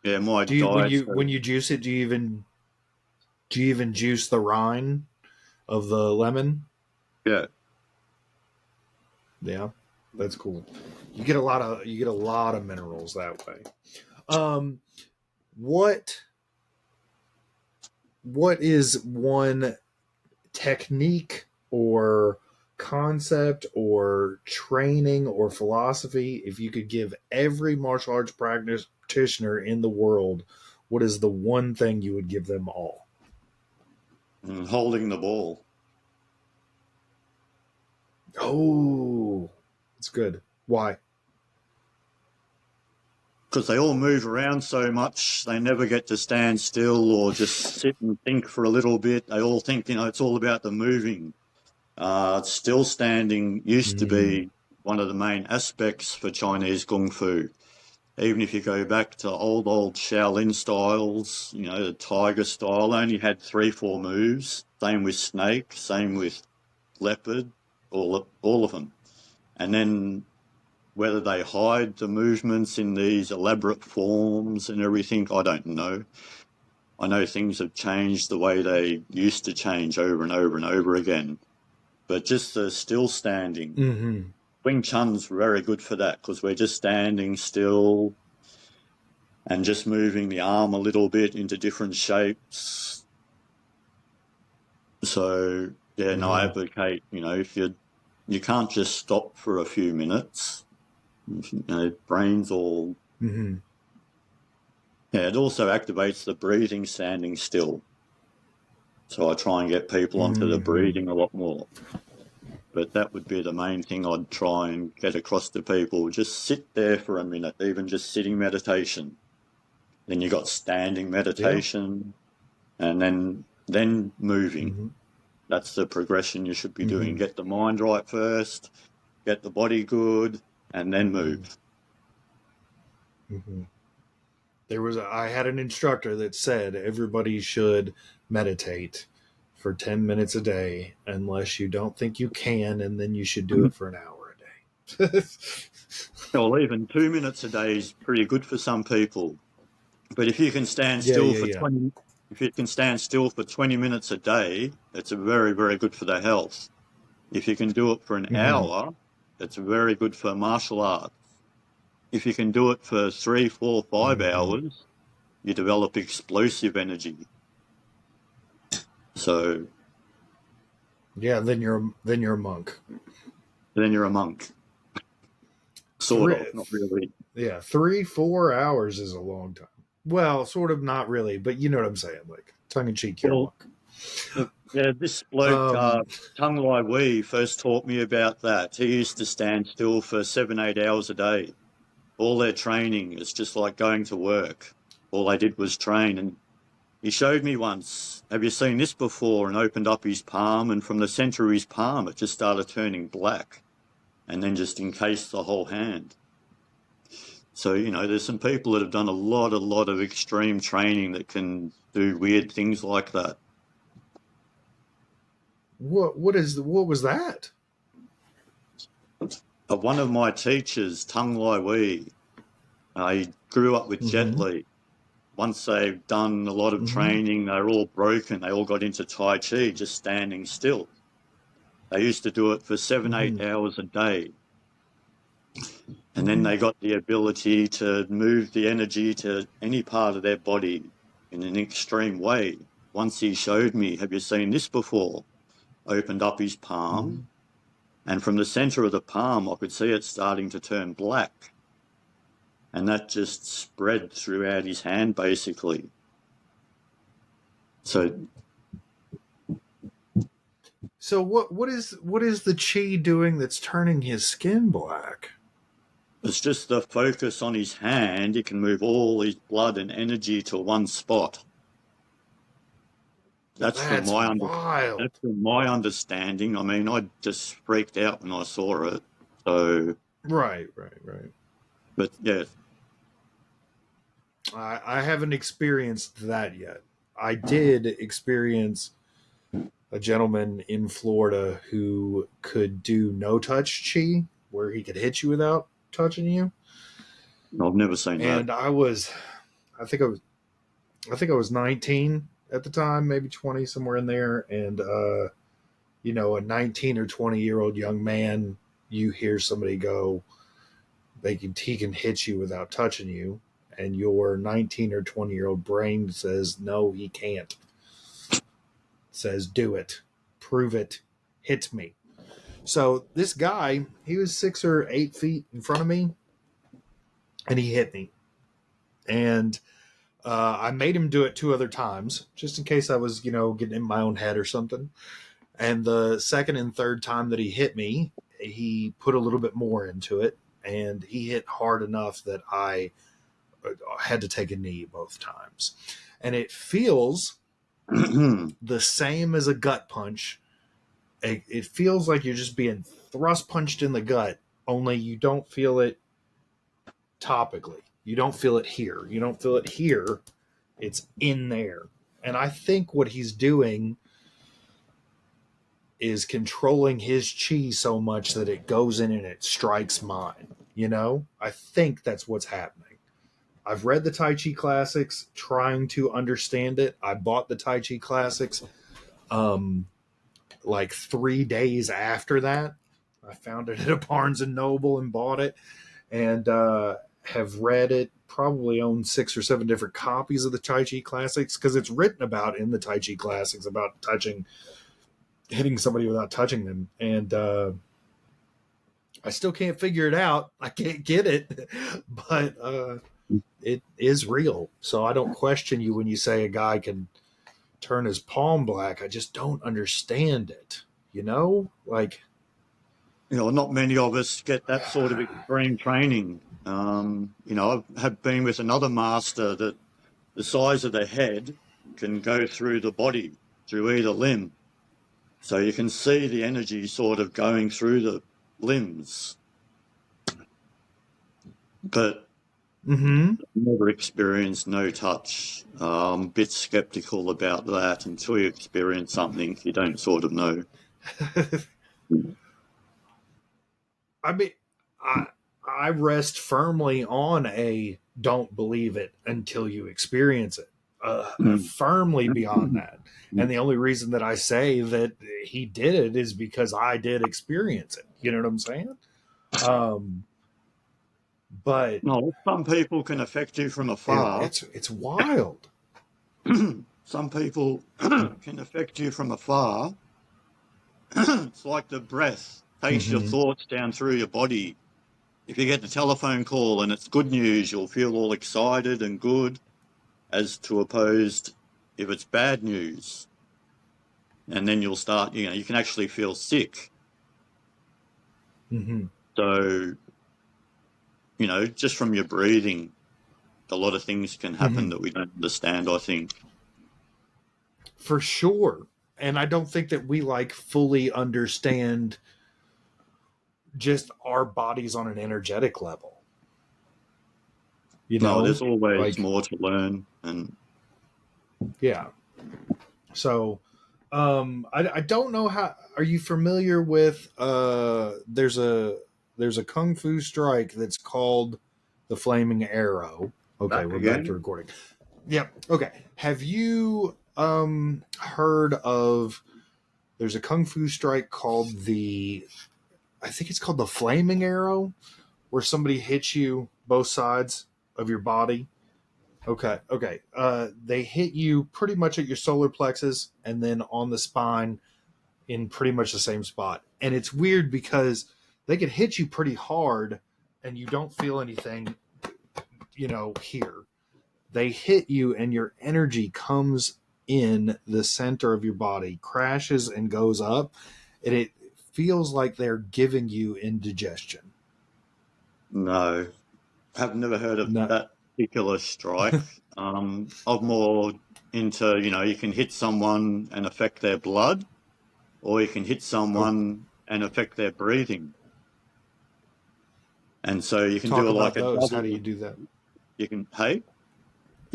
yeah, my Do you when diet. you when you juice it? Do you even juice the rind of the lemon? Yeah. Yeah, that's cool. You get a lot of minerals that way. Um, what what is one technique or concept or training or philosophy if you could give every martial arts practitioner in the world, what is the one thing you would give them all? Holding the ball. Oh, it's good. Why? Because they all move around so much, they never get to stand still or just sit and think for a little bit. They all think, it's all about the moving. Still standing used to Mm, be one of the main aspects for Chinese Kung Fu. Even if you go back to old Shaolin styles, the tiger style only had 3, 4 moves. Same with snake, same with leopard, all of them. And then whether they hide the movements in these elaborate forms and everything, I don't know. I know things have changed the way they used to change over and over and over again. But just the still standing, mm-hmm. Wing Chun's very good for that because we're just standing still and just moving the arm a little bit into different shapes. So yeah, no, I Mm-hmm. advocate, if you can't just stop for a few minutes. Brains all. Mm-hmm. Yeah, it also activates the breathing standing still. So I try and get people onto the Mm-hmm. breathing a lot more. But that would be the main thing I'd try and get across to people. Just sit there for a minute, even just sitting meditation. Then you got standing Yeah. meditation and then moving. Mm-hmm. That's the progression you should be doing. Mm-hmm. Get the mind right first, get the body good, and then Mm-hmm. move. Mm-hmm. I had an instructor that said everybody should meditate for 10 minutes a day unless you don't think you can, and then you should do it for an hour a day. Well, even 2 minutes a day is pretty good for some people. But if you can stand Yeah, still yeah, for yeah. 20, if you can stand still for 20 minutes a day, it's very, very good for the health. If you can do it for an Mm-hmm. hour, it's very good for martial arts. If you can do it for 3, 4, 5 Mm-hmm. hours, you develop explosive energy. So Yeah, then you're a monk. Then you're a monk. Sort Three, of, not really. yeah, 3-4 hours is a long time. Well, sort of, not really, but you know what I'm saying. Like tongue in cheek, you're a Well, monk. yeah, this bloke, Um, Tung Lai Wee, first taught me about that. He used to stand still for 7-8 hours a day. All their training is just like going to work. All they did was train. And he showed me once, have you seen this before? And opened up his palm, and from the center of his palm, it just started turning black and then just encased the whole hand. So, there's some people that have done a lot of extreme training that can do weird things like that. what was that? One of my teachers, Tung Lai Wee, he grew up with Jet Mm-hmm. Li. Once they've done a lot of Mm-hmm. training, they're all broken. They all got into Tai Chi, just standing still. They used to do it for 7-8 Mm-hmm. hours a day. And then Mm-hmm. they got the ability to move the energy to any part of their body in an extreme way. Once he showed me, have you seen this before? Opened up his Mm-hmm. palm, and from the center of the palm, I could see it starting to turn black. And that just spread throughout his hand, basically. So what is the chi doing that's turning his skin black? it's just the focus on his hand. He can move all his blood and energy to one spot. That's from That's wild. my understanding. I mean, I just freaked out when I saw it. So, Right. but yeah, I haven't experienced that yet. I did experience a gentleman in Florida who could do no touch chi, where he could hit you without touching you. I've never seen that. And I think I was 19 at the time, maybe 20, somewhere in there. And a 19 or 20-year-old young man, you hear somebody go, he can hit you without touching you, and your 19 or 20-year-old brain says no, he can't. Says do it, prove it, hit me. So this guy, he was 6 or 8 feet in front of me, and he hit me. And I made him do it 2 other times, just in case I was, getting in my own head or something. And the second and third time that he hit me, he put a little bit more into it, and he hit hard enough that I had to take a knee both times. And it feels the same as a gut punch. It feels like you're just being thrust punched in the gut, only you don't feel it topically. You don't feel it here. You don't feel it here. It's in there. And I think what he's doing is controlling his chi so much that it goes in and it strikes mine. I think that's what's happening. I've read the Tai Chi classics trying to understand it. I bought the Tai Chi classics like 3 days after that. I found it at a Barnes and Noble and bought it, and have read it, probably own 6 or 7 different copies of the Tai Chi classics, because it's written about in the Tai Chi classics about hitting somebody without touching them. And I still can't figure it out. I can't get it, but it is real. So I don't question you when you say a guy can turn his palm black. I just don't understand it. Like, not many of us get that sort of extreme training. I have been with another master that the size of the head can go through the body, through either limb. So you can see the energy sort of going through the limbs. But never experienced no touch. I'm a bit skeptical about that. Until you experience something, you don't sort of know. I mean, I rest firmly on a don't believe it until you experience it. Firmly beyond that. And the only reason that I say that he did it is because I did experience it. You know what I'm saying? But no, some people can affect you from afar. It's wild. Some people can affect you from afar, It's like the breath takes your thoughts down through your body. If you get the telephone call and it's good news, you'll feel all excited and good, as to opposed if it's bad news. And then you'll start, you can actually feel sick. So, just from your breathing, a lot of things can happen that we don't understand, I think. For sure. And I don't think that we fully understand just our bodies on an energetic level. No, there's always more to learn. And yeah. So I don't know how. Are you familiar with there's a kung fu strike that's called the Flaming Arrow. Okay, we're back to recording. Yep. Okay. Have you heard of there's a kung fu strike called I think it's called the Flaming Arrow, where somebody hits you both sides of your body? Okay. They hit you pretty much at your solar plexus and then on the spine in pretty much the same spot. And it's weird because they can hit you pretty hard and you don't feel anything, here. They hit you and your energy comes in the center of your body, crashes and goes up, and it feels like they're giving you indigestion. No, I've never heard of that particular strike. I'm more into, you can hit someone and affect their blood, or you can hit someone and affect their breathing. And so you can do like a double. How do you do that? You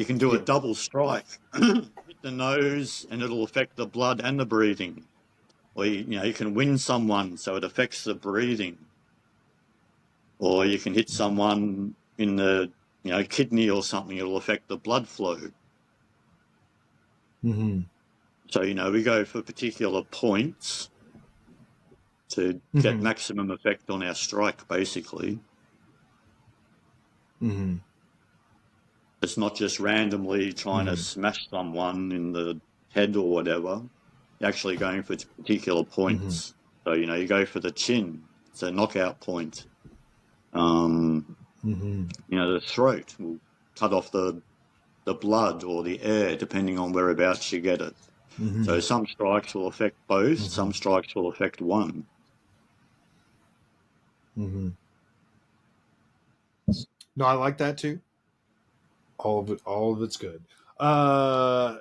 can do a double strike. Hit the nose and it'll affect the blood and the breathing. Or, you can win someone so it affects the breathing. Or you can hit someone in the, kidney or something, it'll affect the blood flow. So, we go for particular points to get maximum effect on our strike, basically. It's not just randomly trying to smash someone in the head or whatever. You're actually going for particular points. So, you go for the chin. It's a knockout point. The throat will cut off the blood or the air, depending on whereabouts you get it. So some strikes will affect both. Some strikes will affect one. No, I like that too. All of it's good. I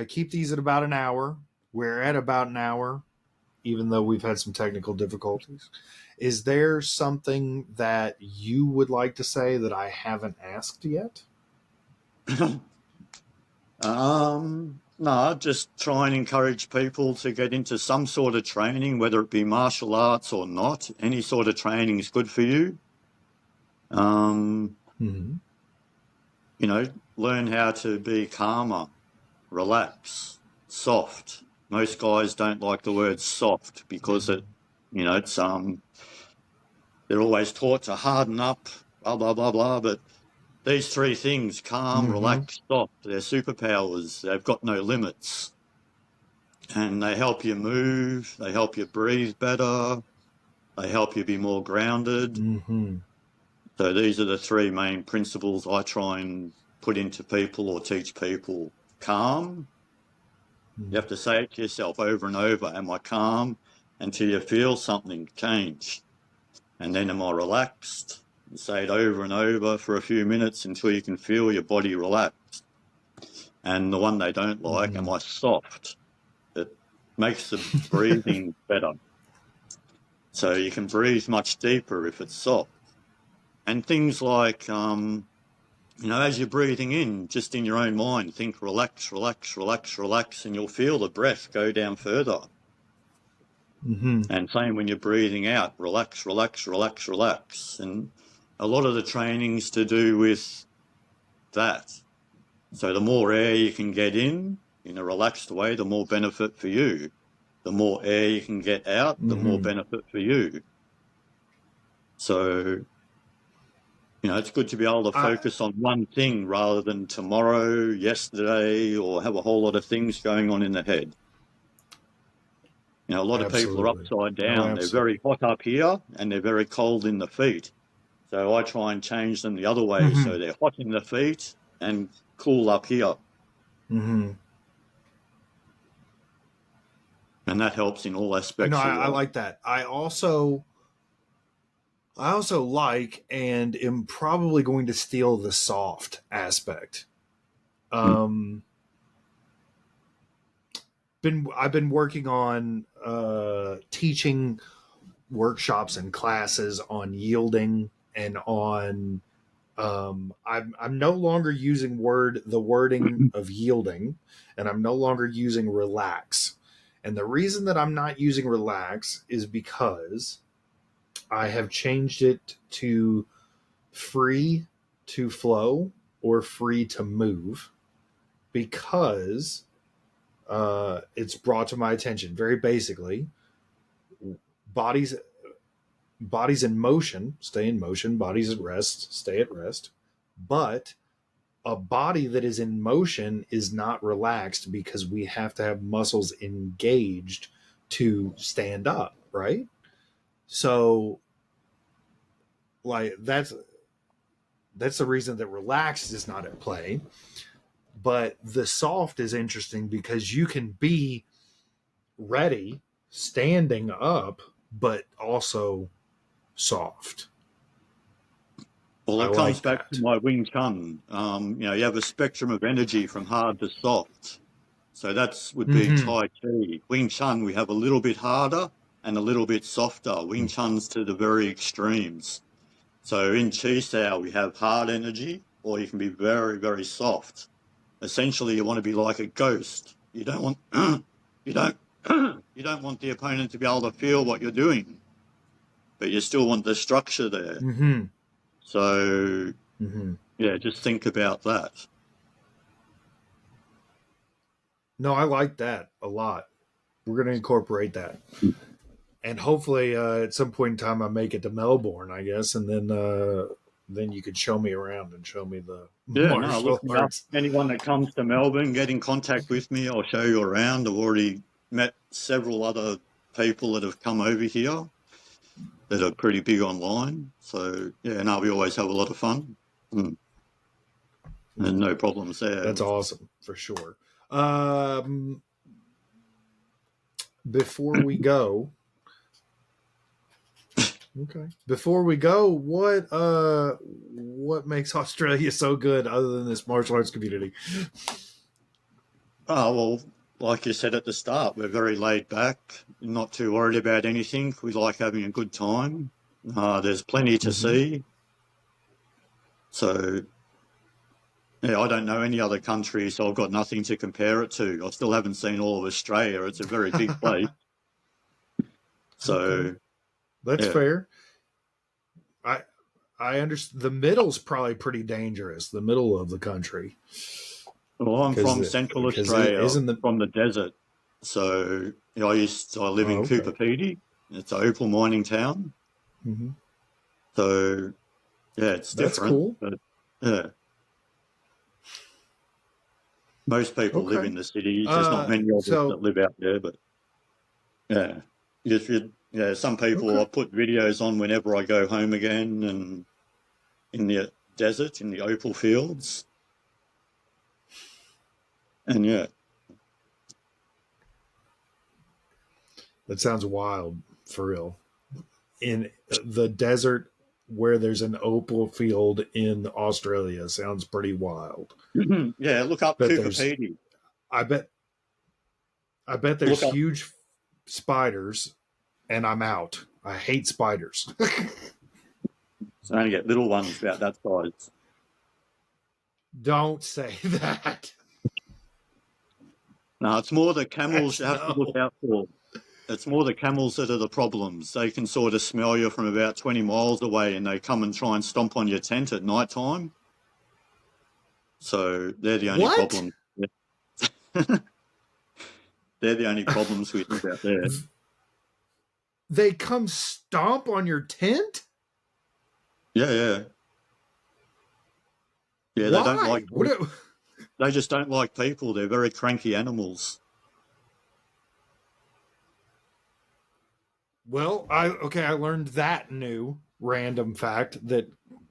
keep these at about an hour. We're at about an hour, even though we've had some technical difficulties. Is there something that you would like to say that I haven't asked yet? No, just try and encourage people to get into some sort of training, whether it be martial arts or not. Any sort of training is good for you. Learn how to be calmer, relax, soft. Most guys don't like the word soft because it's they're always taught to harden up, blah blah blah blah. But these three things, calm, relax, soft, they're superpowers. They've got no limits. And they help you move, they help you breathe better, they help you be more grounded. So these are the three main principles I try and put into people or teach people. Calm. You have to say it to yourself over and over, am I calm? Until you feel something change. And then am I relaxed? You say it over and over for a few minutes until you can feel your body relaxed. And the one they don't like, am I soft? It makes the breathing better. So you can breathe much deeper if it's soft. And things like, as you're breathing in, just in your own mind, think relax, relax, relax, relax, and you'll feel the breath go down further. And same when you're breathing out, relax, relax, relax, relax. And a lot of the training's to do with that. So the more air you can get in a relaxed way, the more benefit for you. The more air you can get out, the more benefit for you. So, it's good to be able to focus on one thing rather than tomorrow, yesterday, or have a whole lot of things going on in the head. You know, a lot of people are Absolutely. upside No, down. They're absolutely. very hot up here and they're very cold in the feet. So I try and change them the other way. Mm-hmm. So they're hot in the feet and cool up here. Mm-hmm. And that helps in all aspects of I life. like that. I also like and am probably going to steal the soft aspect. Um, I've been working on teaching workshops and classes on yielding and on I'm no longer using the wording of yielding, and I'm no longer using relax. And the reason that I'm not using relax is because I have changed it to free to flow or free to move, because it's brought to my attention very basically, bodies bodies in motion stay in motion, bodies at rest stay at rest, but a body that is in motion is not relaxed because we have to have muscles engaged to stand up, right? So like that's the reason that relaxed is not at play. But the soft is interesting because you can be ready standing up but also soft. Well, I it comes like back to that. my Wing Chun. You know, you have a spectrum of energy from hard to soft. So that's would be Mm-hmm. Tai Chi. Wing Chun, we have a little bit harder and a little bit softer. Wing Chun's to the very extremes. So in Chi Sao, we have hard energy, or you can be very, very soft. Essentially, you want to be like a ghost. You don't want you don't you don't want the opponent to be able to feel what you're doing, but you still want the structure there. Mm-hmm. So Mm-hmm. yeah, just think about that. No, I like that a lot. We're going to incorporate that. And hopefully at some point in time I make it to Melbourne, I guess, and then you could show me around and show me the Yeah, no, look martial me up. arts. Anyone that comes to Melbourne, get in contact with me. I'll show you around. I've already met several other people that have come over here that are pretty big online. So yeah, no, we always have a lot of fun. Mm. And no problems there. That's awesome for sure. Um, Before we go, okay. Before we go, what makes Australia so good other than this martial arts community? Oh, well, like you said at the start, we're very laid back, not too worried about anything. We like having a good time. There's plenty to Mm-hmm. see. So yeah, I don't know any other country, so I've got nothing to compare it to. I still haven't seen all of Australia. It's a very big place. Okay, So that's yeah. fair. I I understand the middle's probably pretty dangerous. The middle of the country, Well, I'm from Central because it Australia, isn't the. from the desert. So you know, I live Oh, in okay. Cooper Pedy. It's an opal mining town. Mm-hmm. So yeah, it's That's different. cool. But yeah, most people live Okay. in the cities. There's not many of us that So live out there, but yeah, yeah, some people okay. I put videos on whenever I go home again and in the desert, in the opal fields. And yeah, That sounds wild, for real. In the desert where there's an opal field in Australia sounds pretty wild. yeah, look up Bet Cooper there's. Pedy. I bet. I bet there's Look up, huge spiders, and I'm out. I hate spiders. so only get little ones about that size. Don't say that. No, it's more the camels you have to look No. out for. It's more the camels that are the problems. They can sort of smell you from about 20 miles away and they come and try and stomp on your tent at night time. So they're the only What? problems. They're the only problems we have out there. They come stomp on your tent? Yeah, yeah. Yeah, they don't Why? like What? people. They just don't like people. They're very cranky animals. Well, I learned that new random fact that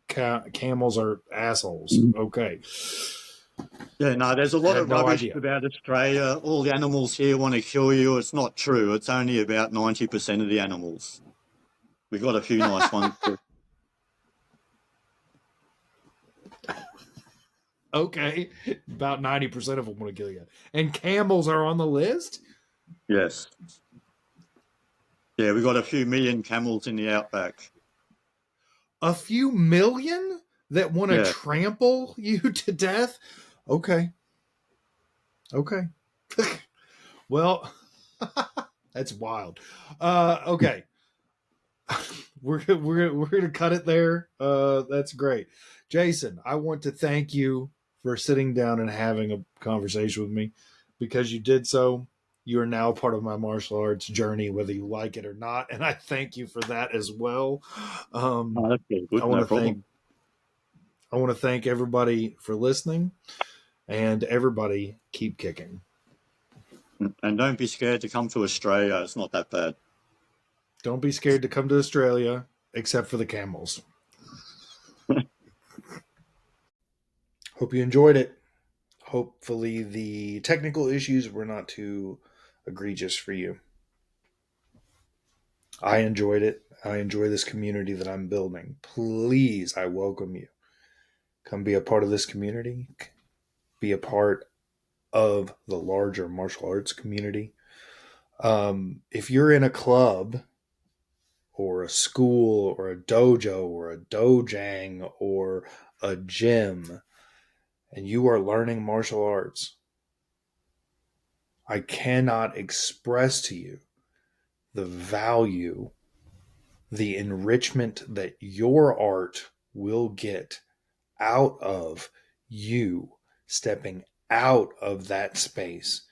camels are assholes. Okay. Yeah, no, there's a lot Had of no rubbish idea. about Australia. All the animals here want to kill you. It's not true. It's only about 90% of the animals. We've got a few nice ones. Okay. About 90% of them want to kill you. And camels are on the list? Yes. Yeah, we've got a few million camels in the outback. A few million that want to Yeah. trample you to death? Okay. Okay. Well, that's wild. Okay. We're gonna cut it there. That's great, Jason. I want to thank you for sitting down and having a conversation with me, because you did so. You are now part of my martial arts journey, whether you like it or not, and I thank you for that as well. Oh, that's very I good. want No to thank problem. everybody for listening, and everybody keep kicking. And don't be scared to come to Australia. It's not that bad. Don't be scared to come to Australia, except for the camels. Hope you enjoyed it. Hopefully, the technical issues were not too egregious for you. I enjoyed it. I enjoy this community that I'm building. Please, I welcome you. Come be a part of this community. Be a part of the larger martial arts community. If you're in a club or a school or a dojo or a dojang or a gym and you are learning martial arts, I cannot express to you the value, the enrichment that your art will get out of you stepping out of that space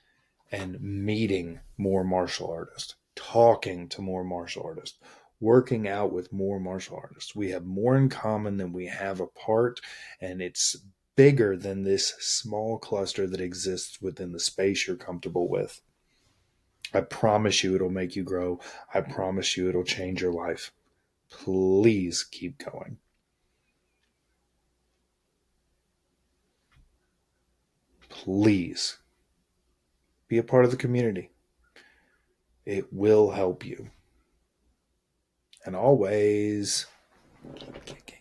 and meeting more martial artists, talking to more martial artists, working out with more martial artists. We have more in common than we have apart, and it's bigger than this small cluster that exists within the space you're comfortable with. I promise you it'll make you grow. I promise you it'll change your life. Please keep going. Please be a part of the community. It will help you. And always keep kicking.